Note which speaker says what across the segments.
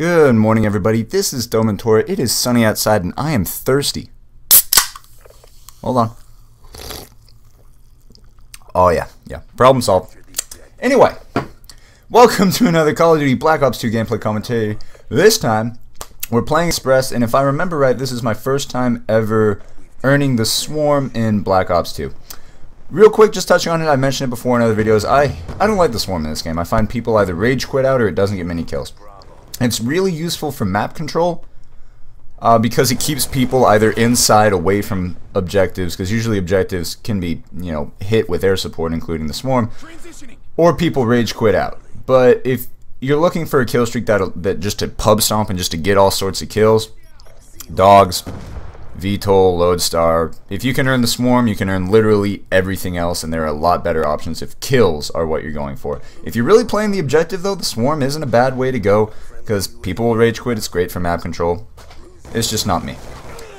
Speaker 1: Good morning, everybody. This is domentora. It is sunny outside, and I am thirsty. Hold on. Oh, yeah. Problem solved. Anyway, welcome to another Call of Duty Black Ops 2 gameplay commentary. This time, we're playing Express, and if I remember right, this is my first time ever earning the Swarm in Black Ops 2. Real quick, just touching on it, I mentioned it before in other videos. I don't like the Swarm in this game. I find people either rage quit out or it doesn't get many kills. It's really useful for map control because it keeps people either inside, away from objectives, because usually objectives can be, hit with air support, including the Swarm, or people rage quit out. But if you're looking for a kill streak that just to pub stomp and just to get all sorts of kills, dogs, VTOL, Lodestar, if you can earn the Swarm, you can earn literally everything else, and there are a lot better options if kills are what you're going for. If you're really playing the objective, though, the Swarm isn't a bad way to go, because people will rage quit. It's great for map control. It's just not me.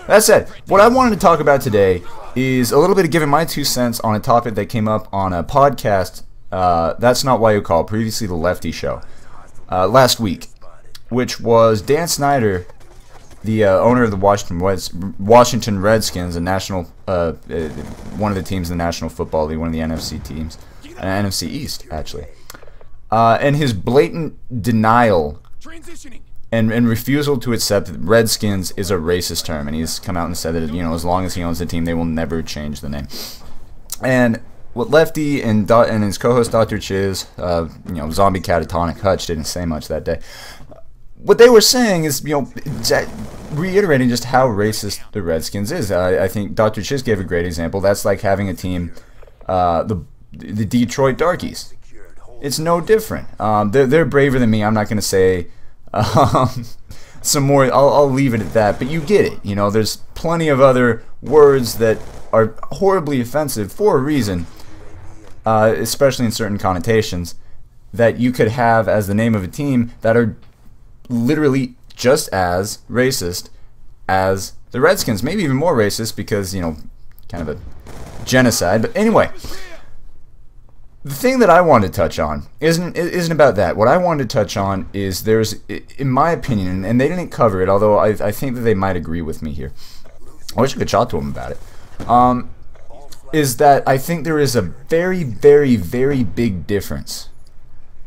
Speaker 1: That said, what I wanted to talk about today is a little bit of giving my 2 cents on a topic that came up on a podcast, That's Not Why You Call, previously the Lefty Show, last week, which was Dan Snyder, the owner of the Washington Redskins, a national, one of the teams in the National Football League, one of the NFC teams, NFC East, actually, and his blatant denial and refusal to accept that Redskins is a racist term, and he's come out and said that as long as he owns the team, they will never change the name. And what Lefty and his co-host Dr. Chiz, zombie catatonic Hutch didn't say much that day. What they were saying is, reiterating just how racist the Redskins is. I think Dr. Chiz gave a great example. That's like having a team, the Detroit Darkies. It's no different. They're braver than me. I'm not going to say some more. I'll leave it at that. But you get it. There's plenty of other words that are horribly offensive for a reason, especially in certain connotations, that you could have as the name of a team that are literally just as racist as the Redskins, maybe even more racist because, kind of a genocide. But anyway, the thing that I wanted to touch on isn't about that. What I wanted to touch on is there's, in my opinion, and they didn't cover it, although I think that they might agree with me here. I wish I could talk to them about it. Is that I think there is a very, very, very big difference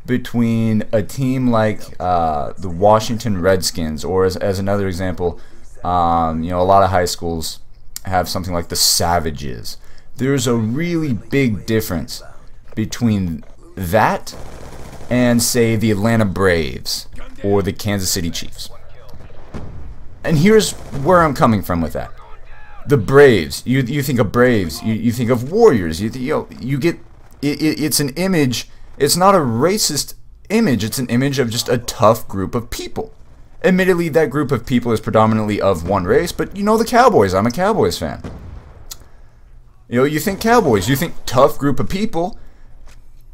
Speaker 1: between a team like the Washington Redskins, or as another example, a lot of high schools have something like the Savages. There's a really big difference between that and, say, the Atlanta Braves or the Kansas City Chiefs. And here's where I'm coming from with that. The Braves, you think of Braves, you think of Warriors, you get it's an image. It's not a racist image, it's an image of just a tough group of people. Admittedly, that group of people is predominantly of one race, but the Cowboys, I'm a Cowboys fan. You think Cowboys, you think tough group of people,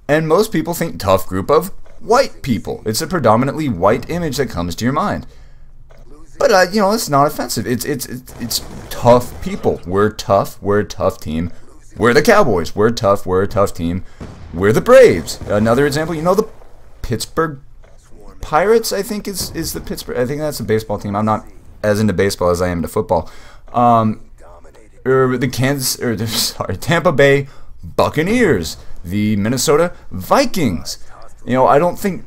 Speaker 1: and most people think tough group of white people. It's a predominantly white image that comes to your mind. But, it's not offensive. It's tough people. We're tough, we're a tough team. We're the Cowboys, we're tough, we're a tough team. We're the Braves. Another example, the Pittsburgh Pirates, I think is the Pittsburgh. I think that's a baseball team. I'm not as into baseball as I am into football. Or the Tampa Bay Buccaneers, the Minnesota Vikings. I don't think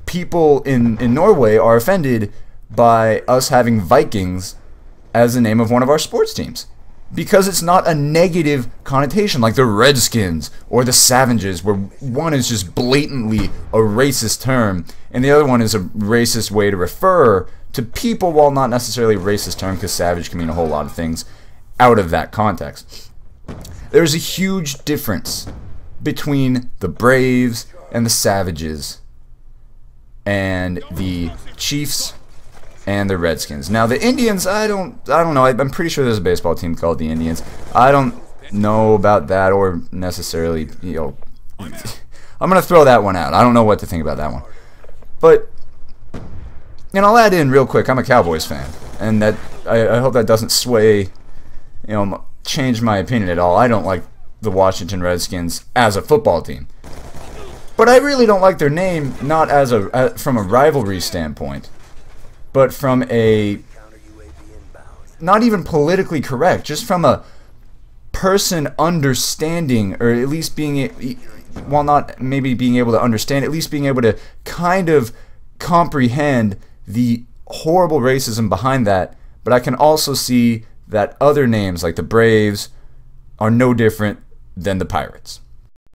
Speaker 1: people in Norway are offended by us having Vikings as the name of one of our sports teams, because it's not a negative connotation like the Redskins or the Savages, where one is just blatantly a racist term and the other one is a racist way to refer to people, while not necessarily a racist term, because savage can mean a whole lot of things out of that context. There's a huge difference between the Braves and the Savages and the Chiefs and the Redskins. Now the Indians, I don't know. I'm pretty sure there's a baseball team called the Indians. I don't know about that, or necessarily, I'm gonna throw that one out. I don't know what to think about that one. But I'll add in real quick, I'm a Cowboys fan, and that I hope that doesn't sway, change my opinion at all. I don't like the Washington Redskins as a football team. But I really don't like their name, not as from a rivalry standpoint, but from a, not even politically correct, just from a person understanding, or at least being, while not maybe being able to understand, at least being able to kind of comprehend the horrible racism behind that. But I can also see that other names like the Braves are no different than the Pirates.